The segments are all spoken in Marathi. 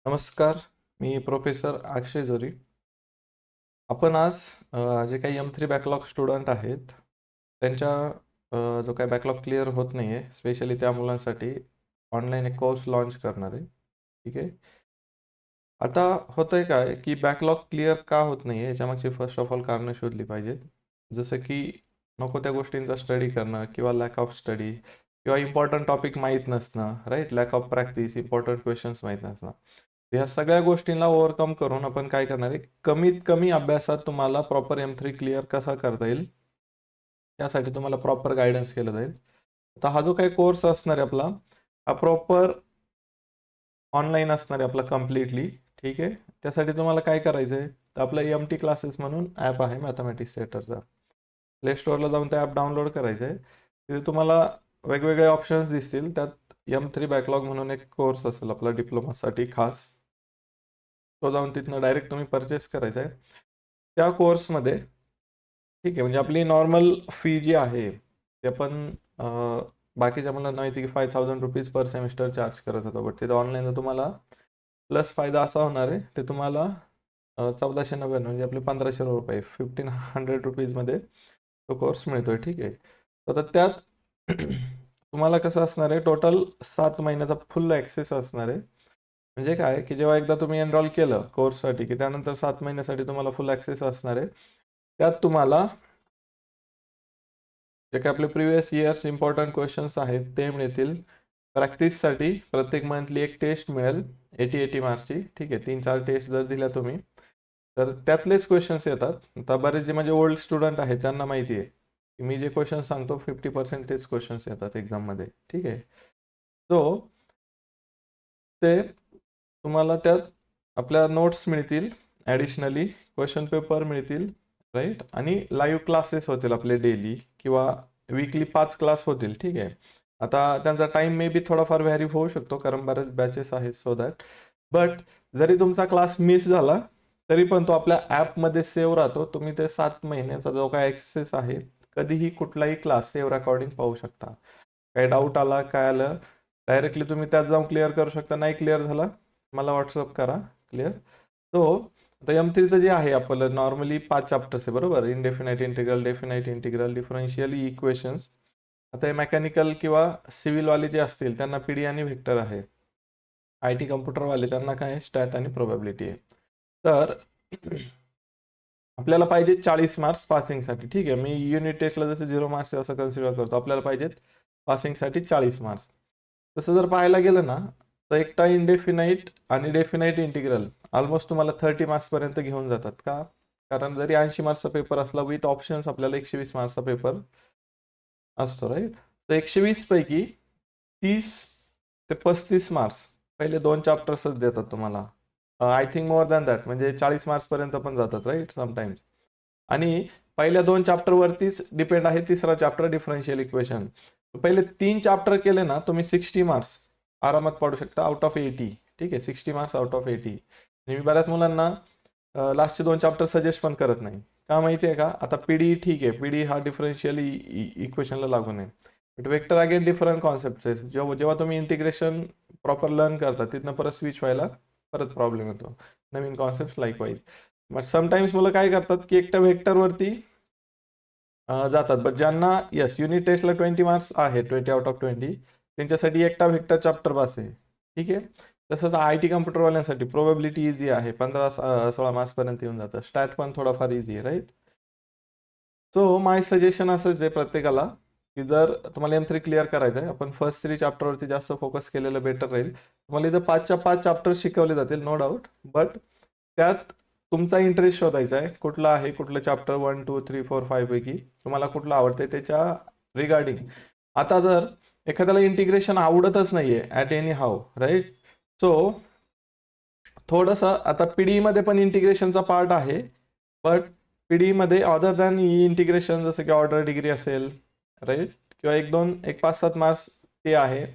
नमस्कार, मी प्रोफेसर अक्षय जोरी. आपण आज जे काही M3 बॅकलॉग स्टुडंट आहेत, त्यांच्या जो काही बॅकलॉग क्लिअर होत नाही आहे, स्पेशली त्या मुलांसाठी ऑनलाईन एक कोर्स लॉन्च करणार आहे. ठीक आहे. आता होतंय काय, की बॅकलॉग क्लिअर का होत नाही आहे, याच्यामागची फर्स्ट ऑफ ऑल कारणं शोधली पाहिजेत. जसं की नको त्या गोष्टींचा स्टडी करणं किंवा लॅक ऑफ स्टडी किंवा इम्पॉर्टंट टॉपिक माहीत नसणं, right? Lack of practice, important questions माहीत नसणं. ह्या सगळ्या गोष्टींना ओव्हरकम करून आपण काय करणार आहे, कमीत कमी अभ्यासात तुम्हाला प्रॉपर M3 क्लिअर कसा करता येईल, त्यासाठी तुम्हाला प्रॉपर गाईडन्स केलं जाईल. आता हा जो काही कोर्स असणार आहे आपला, हा प्रॉपर ऑनलाईन असणार आहे आपला कम्प्लिटली. ठीक आहे. त्यासाठी तुम्हाला काय करायचं आहे, तर आपलं MT क्लासेस म्हणून ॲप आहे मॅथमॅटिक्स सेंटरचा. प्ले स्टोअरला जाऊन ते ॲप डाउनलोड करायचं आहे. तिथे तुम्हाला वेगवेगळे ऑप्शन्स दिसतील. त्यात M3 बॅकलॉग म्हणून एक कोर्स असेल आपला डिप्लोमासाठी खास. तो जाऊन तिथनं डायरेक्ट तुम्ही परचेस करायचा आहे. त्या कोर्समध्ये ठीक आहे, म्हणजे आपली नॉर्मल फी जी आहे, ते आपण बाकीच्या मुलांना माहिती की ₹5000 पर सेमिस्टर चार्ज करत होतो. बट तिथे ऑनलाईन तुम्हाला प्लस फायदा असा होणार आहे, ते तुम्हाला 1499 म्हणजे आपले ₹1500 ₹1500 तो कोर्स मिळतोय. ठीक आहे. आता त्यात तुम्हाला कसं असणार आहे, टोटल 7 महिन्याचा फुल ॲक्सेस असणार आहे. म्हणजे काय, की जेव्हा एकदा तुम्ही एनरोल केलं कोर्ससाठी, की त्यानंतर 7 महिन्यासाठी तुम्हाला फुल ॲक्सेस असणार आहे. त्यात तुम्हाला जे काही आपले प्रिव्हियस इयर्स इम्पॉर्टंट क्वेश्चन्स आहेत ते मिळतील. प्रॅक्टिससाठी प्रत्येक मंथली एक टेस्ट मिळेल 80 मार्क्सची. ठीक आहे. 3-4 टेस्ट जर दिल्या तुम्ही, तर त्यातलेच क्वेश्चन्स येतात. आता बरेच जे माझे ओल्ड स्टुडंट आहेत त्यांना माहिती आहे, की मी जे क्वेश्चन सांगतो 50% तेच क्वेश्चन्स येतात एक्झाममध्ये. ठीक आहे. सो ते तुम्हाला त्यात आपल्या नोट्स मिळतील, ॲडिशनली क्वेश्चन पेपर मिळतील, राईट? आणि लाईव्ह क्लासेस होतील आपले डेली किंवा वीकली 5 क्लास होतील. ठीक आहे. आता त्यांचा टाइम मे बी थोडाफार व्हॅरी होऊ शकतो, कारण बरेच बॅचेस आहेत सो दॅट. बट जरी तुमचा क्लास मिस झाला, तरी पण तो आपल्या ॲपमध्ये सेव्ह राहतो. तुम्ही ते 7 महिन्याचा जो काही ॲक्सेस आहे, कधीही कुठलाही क्लास सेव्ह रेकॉर्डिंग पाहू शकता. काही डाऊट आला, काय आलं, डायरेक्टली तुम्ही त्यात जाऊन क्लिअर करू शकता. नाही क्लिअर झाला, मला व्हॉट्सअप करा. क्लिअर? सो आता M3चं जे आहे आपलं नॉर्मली 5 चॅप्टर्स आहे बरोबर. Indefinite integral, definite integral, differential equations. आता हे मेकॅनिकल किंवा सिव्हिलवाले जे असतील त्यांना PD आणि व्हेक्टर आहे. IT कम्प्युटरवाले त्यांना काय स्टॅट आणि प्रोबॅबिलिटी आहे. तर आपल्याला पाहिजे 40 मार्क्स पासिंगसाठी. ठीक आहे. मी युनिट टेस्टला जसं 0 मार्क्स असं कन्सिडर करतो. आपल्याला पाहिजेत पासिंगसाठी 40 मार्क्स. तसं जर पाहायला गेलं ना, तर एकटा इनडेफिनाइट आणि डेफिनाइट इंटिग्रल ऑलमोस्ट तुम्हाला 30 मार्क्सपर्यंत घेऊन जातात. का? कारण जरी 80 मार्क्सचा पेपर असला विथ ऑप्शन्स आपल्याला 120 मार्क्सचा पेपर असतो, राईट? तर 120 पैकी 30 ते 35 मार्क्स पहिले 2 चॅप्टर्सच देतात तुम्हाला. I think more than that, म्हणजे 40 मार्क्सपर्यंत पण जातात, राईट? समटाईम्स. आणि पहिल्या 2 चॅप्टरवरतीच डिपेंड आहे तिसरा चॅप्टर डिफरन्शियल इक्वेशन. पहिले 3 चॅप्टर केले ना तुम्ही 60 मार्क्स आरामात पाडू शकता आउट ऑफ 80. ठीक आहे. 60 मार्क्स आउट ऑफ 80. मी बऱ्याच मुलांना लास्टचे 2 चॅप्टर सजेस्ट पण करत नाही. का माहिती आहे का? आता PD ठीक आहे. PD हा डिफरन्शियल इक्वेशनला लागू नये. But vector again different concept आहे. जेव्हा जेव्हा तुम्ही इंटिग्रेशन प्रॉपर लर्न करता, तिथनं परत स्विच व्हायला परत प्रॉब्लेम येतो. नवीन कॉन्सेप्ट लाईकवाईज. मग समटाईम्स मुलं काय करतात, की एकट्या व्हेक्टरवरती जातात. बट ज्यांना येस युनिट टेस्टला 20 मार्क्स आहे, 20 आउट ऑफ 20, त्यांच्यासाठी एकटा व्हेक्टर चॅप्टर बास आहे. ठीक आहे. तसंच IT कम्प्युटरवाल्यांसाठी प्रोबॅबिलिटी इझी आहे. 15-16 मार्क्सपर्यंत येऊन जातं. स्टॅट पण थोडाफार इझी आहे, राईट? सो माय सजेशन असंच आहे प्रत्येकाला, की जर तुम्हाला M3 क्लिअर करायचं आहे, आपण फर्स्ट 3 चॅप्टरवरती जास्त फोकस केलेलं बेटर राहील. तुम्हाला इथं 5च्या 5 चॅप्टर शिकवले जातील, नो डाऊट. बट त्यात तुमचा इंटरेस्ट शोधायचा आहे. कुठला आहे, कुठलं चॅप्टर 1, 2, 3, 4, 5 पैकी तुम्हाला कुठलं आवडतंय त्याच्या रिगार्डिंग. आता जर एखाद्याला इंटिग्रेशन आवडतच नाहीये at any how, right? So थोडंसं आता PD पण इंटिग्रेशनचा पार्ट आहे. But PD other than integration जसं की ऑर्डर डिग्री असेल, राईट? किंवा 5-7 मार्क्स ते आहे.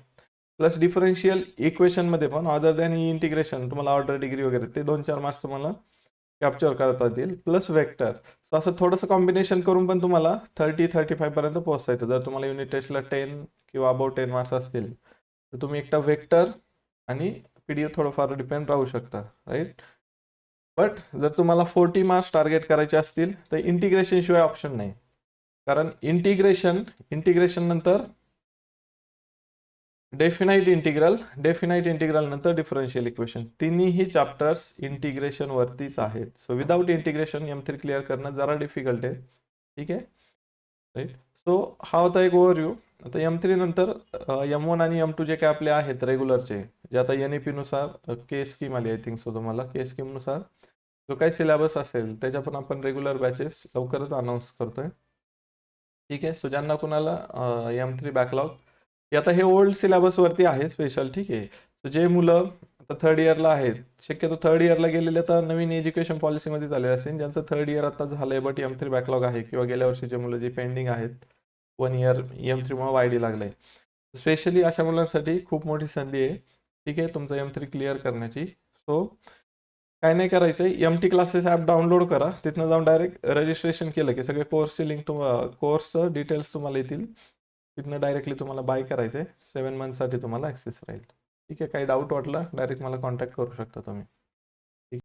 प्लस डिफरन्शियल इक्वेशनमध्ये पण अदर दॅन इंटिग्रेशन तुम्हाला ऑर्डर डिग्री वगैरे ते 2-4 मार्क्स तुम्हाला कॅप्चर करता येतील. Plus vector. सो असं थोडंसं कॉम्बिनेशन करून पण तुम्हाला 30-35 पर्यंत पोहोचता येतं. जर तुम्हाला युनिट टेस्टला 10 किंवा अबाउट 10 मार्क्स असतील, तर तुम्ही एकटा वेक्टर आणि PDF थोडंफार डिपेंड राहू शकतं, राईट. बट जर तुम्हाला 40 मार्क्स टार्गेट करायचे असतील तर इंटिग्रेशन शिवाय ऑप्शन नाही. कारण इंटिग्रेशन नंतर डेफिनाइट इंटिग्रल नंतर डिफरन्शियल इक्वेशन, तिन्ही चॅप्टर्स इंटिग्रेशन वरतीच आहेत. So without integration M3 clear करणं जरा डिफिकल्ट आहे, ठीक आहे, राईट. सो हा होता एक ओव्हरव्ह्यू. आता M3 नंतर M1 आणि M2 जे काय आपले आहेत रेग्युलरचे, जे आता NEP नुसार के स्कीम आली, आय थिंक सो तुम्हाला के स्कीम नुसार जो काही सिलेबस असेल त्याच्या पण आपण रेग्युलर बॅचेस लवकरच अनाऊन्स करतोय, ठीक आहे. सो ज्यांना कुणाला M3 बॅकलॉग, आता हे ओल्ड सिलेबस वरती आहे स्पेशल, ठीक आहे. सो जे मुलं आता थर्ड इयरला आहेत, शक्यतो थर्ड इयरला गेलेले तर नवीन एज्युकेशन पॉलिसीमध्ये झाले असेल, ज्यांचं थर्ड इयर आता झालंय बट M3 बॅकलॉग आहे, किंवा गेल्या वर्षीचे मुलं जे पेंडिंग आहेत 1 इयर M3 मुळे वायडी लागलंय, स्पेशली अशा मुलांसाठी खूप मोठी संधी आहे, ठीक आहे, तुमचं M3 क्लिअर करण्याची. सो काय नाही करायचंय, MT क्लासेस ॲप डाउनलोड करा, तिथनं जाऊन डायरेक्ट रजिस्ट्रेशन केलं की सगळे कोर्सची लिंक कोर्सचं डिटेल्स तुम्हाला येतील, तिथनं डायरेक्टली तुम्हाला बाय करायचंय. 7 मंथसाठी तुम्हाला ॲक्सेस राहील, ठीक आहे. काही डाऊट वाटला डायरेक्ट मला कॉन्टॅक्ट करू शकता तुम्ही.